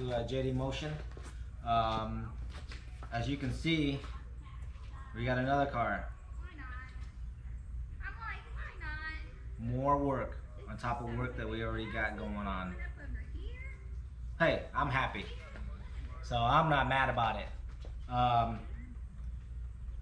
to JD Motion. As you can see, we got another car. More work on top of work that we already got going on. Hey, I'm happy, so I'm not mad about it.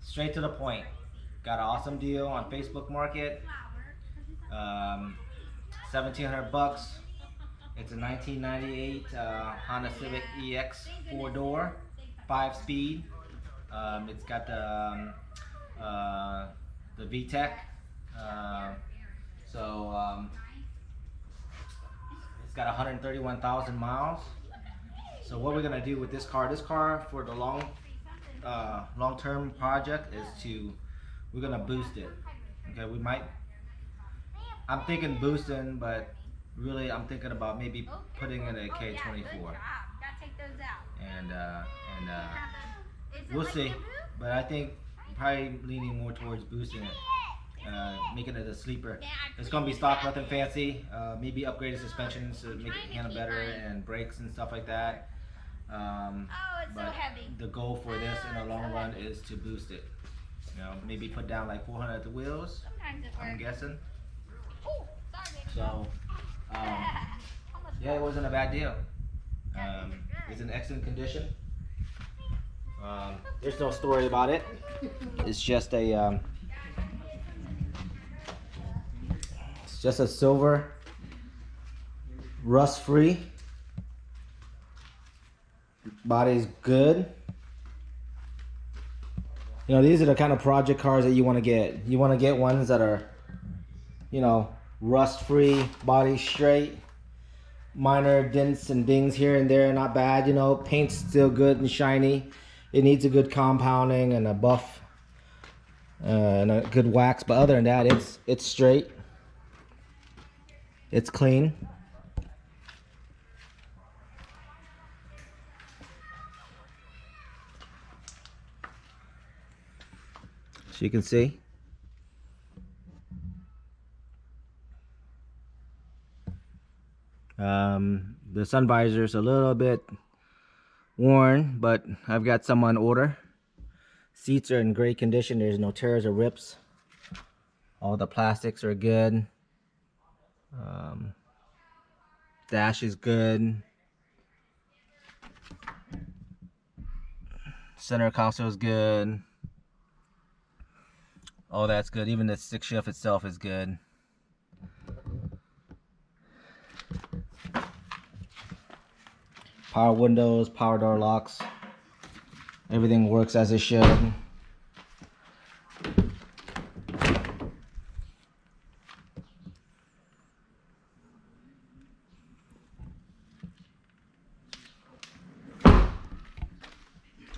Straight to the point. Got an awesome deal on Facebook Market. 1,700 bucks. It's a 1998 Honda Civic EX 4-door, 5-speed. It's got the VTEC. It's got 131,000 miles. So what we're gonna do with this car for the long-term project is we're gonna boost it. Okay, I'm thinking boosting, but really I'm thinking about maybe putting in a K24. And we'll see. But I think probably leaning more towards boosting it. Making it a sleeper. It's gonna be stock, nothing fancy. Maybe upgraded suspensions to make it handle better, and brakes and stuff like that. But the goal for this in the long run is to boost it. You know, maybe put down like 400 at the wheels. I'm guessing. So, yeah, it wasn't a bad deal. It's in excellent condition. There's no story about it. It's just a silver, rust-free. Body's good. You know, these are the kind of project cars that you want to get. You want to get ones that are, you know, rust-free, body straight, minor dents and dings here and there, not bad. You know, paint's still good and shiny. It needs a good compounding and a buff and a good wax, but other than that, it's straight. It's clean. So you can see. The sun visor is a little bit worn, but I've got some on order. Seats are in great condition. There's no tears or rips. All the plastics are good. Dash is good. Center console is good. All that's good. Even the stick shift itself is good. Power windows, power door locks. Everything works as it should.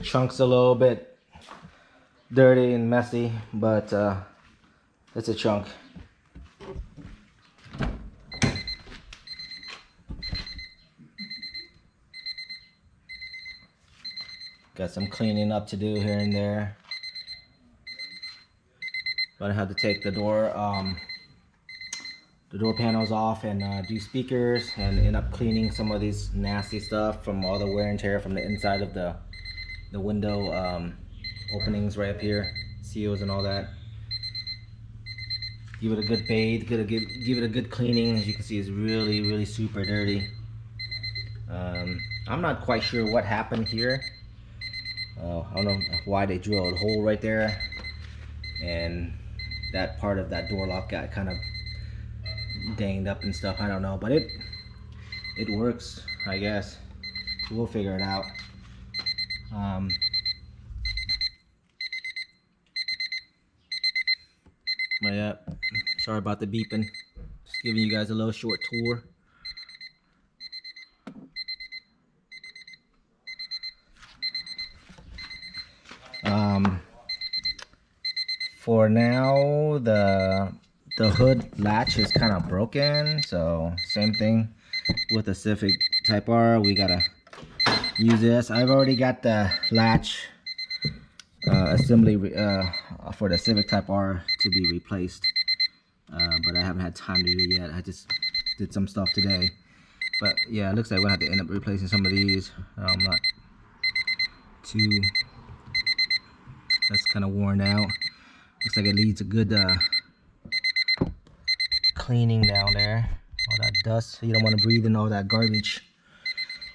Trunk's a little bit dirty and messy, but it's a trunk. Got some cleaning up to do here and there. Gonna have to take the door panels off and do speakers, and end up cleaning some of these nasty stuff from all the wear and tear from the inside of the window openings right up here, seals and all that. Give it a good bathe, give it a good cleaning. As you can see, it's really super dirty. I'm not quite sure what happened here. I don't know why they drilled a hole right there, and that part of that door lock got kind of danged up and stuff. I don't know, but it works, I guess. We'll figure it out. But yeah, sorry about the beeping. Just giving you guys a little short tour. For now, the hood latch is kind of broken, so same thing with the Civic Type R. We gotta use this. I've already got the latch assembly for the Civic Type R to be replaced, but I haven't had time to do it yet. I just did some stuff today. But yeah, it looks like we'll have to end up replacing some of these. I'm not too, that's kind of worn out. Looks like it needs a good cleaning down there. All that dust, you don't want to breathe in all that garbage.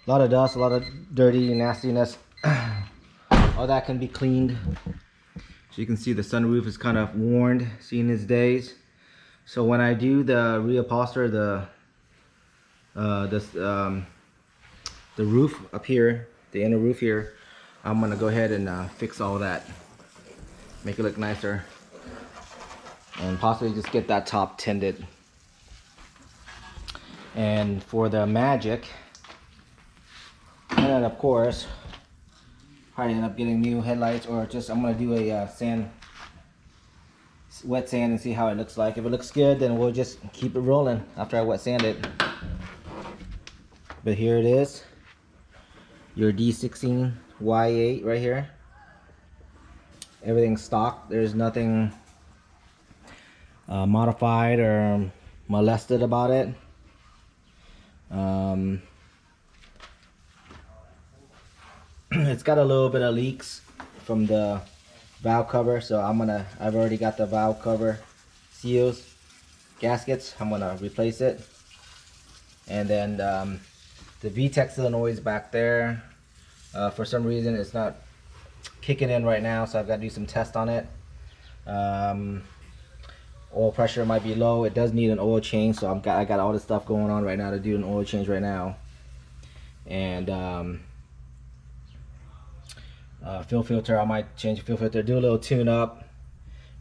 A lot of dust, a lot of dirty nastiness. All that can be cleaned. So you can see the sunroof is kind of worn, seen its days. So when I do the reupholster, the roof up here, the inner roof here, I'm gonna go ahead and fix all that, make it look nicer, and possibly just get that top tinted. And for the Magic, and then of course probably end up getting new headlights, or just I'm gonna do a wet sand and see how it looks like. If it looks good, then we'll just keep it rolling after I wet sand it. But here it is, your D16 Y8 right here. Everything's stock. There's nothing modified or molested about it. It's got a little bit of leaks from the valve cover, so I've already got the valve cover seals, gaskets. I'm gonna replace it. And then the VTEC solenoid's back there. For some reason it's not kicking in right now, so I've got to do some tests on it. Oil pressure might be low. It does need an oil change, so I got all this stuff going on right now to do an oil change right now. And fuel filter, I might change the fuel filter, do a little tune up.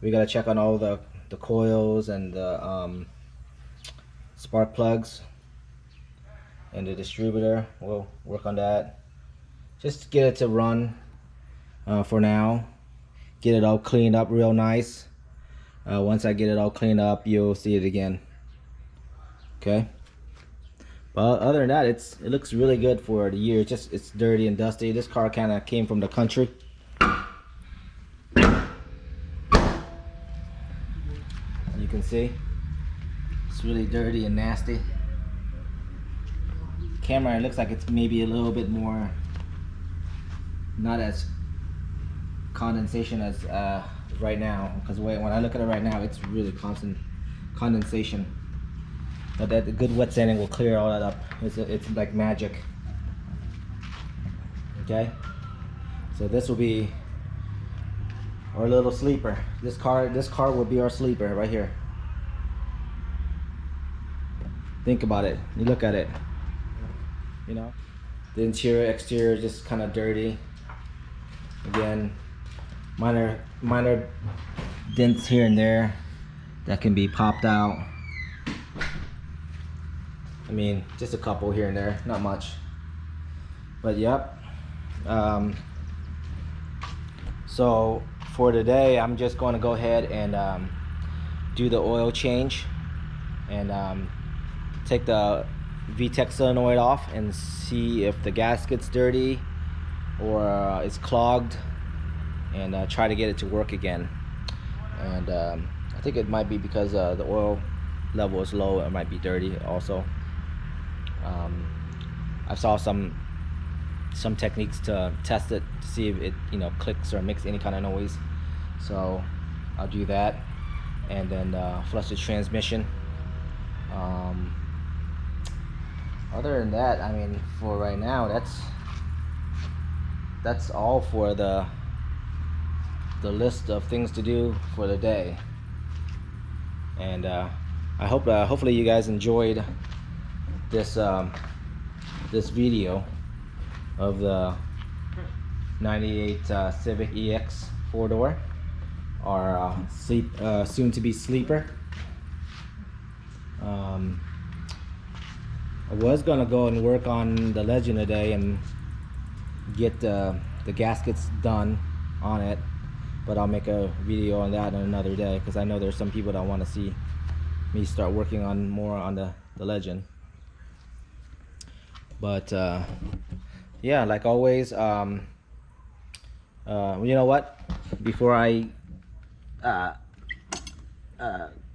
We got to check on all the coils and the spark plugs and the distributor. We'll work on that, just get it to run for now. Get it all cleaned up real nice. Once I get it all cleaned up, you'll see it again. Okay, but other than that, it looks really good for the year. It's dirty and dusty. This car kind of came from the country. You can see it's really dirty and nasty. Camera, it looks like it's maybe a little bit more, not as condensation as right now, because when I look at it right now, it's really constant condensation. But that good wet sanding will clear all that up. It's like magic. Okay, so this will be our little sleeper. This car will be our sleeper right here. Think about it. You look at it. You know, the interior, exterior, just kind of dirty. Again, minor dents here and there that can be popped out. I mean, just a couple here and there, not much. But yep. So for today, I'm just going to go ahead and do the oil change and take the VTEC solenoid off and see if the gasket's dirty or it's clogged, and try to get it to work again. And I think it might be because the oil level is low. It might be dirty also. I saw some techniques to test it to see if it clicks or makes any kind of noise, so I'll do that. And then flush the transmission. Other than that, I mean, for right now, that's all for the list of things to do for the day. And I hope hopefully you guys enjoyed this this video of the 98 Civic EX 4-door, our soon to be sleeper. I was gonna go and work on the Legend today and get the gaskets done on it, but I'll make a video on that on another day, because I know there's some people that want to see me start working on more on the Legend. But yeah, like always, you know what, before I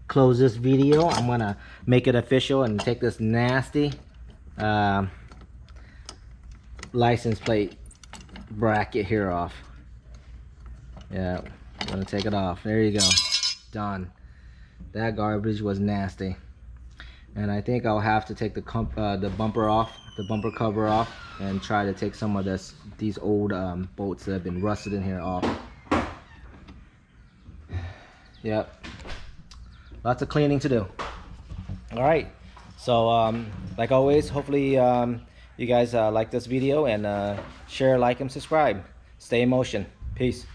close this video, I'm gonna make it official and take this nasty license plate bracket here off. Yeah, I'm gonna take it off. There you go. Done. That garbage was nasty. And I think I'll have to take the bumper off, the bumper cover off, and try to take some of these old bolts that have been rusted in here off. Yep. Lots of cleaning to do. All right. So like always, hopefully you guys like this video, and share, like, and subscribe. Stay in motion. Peace.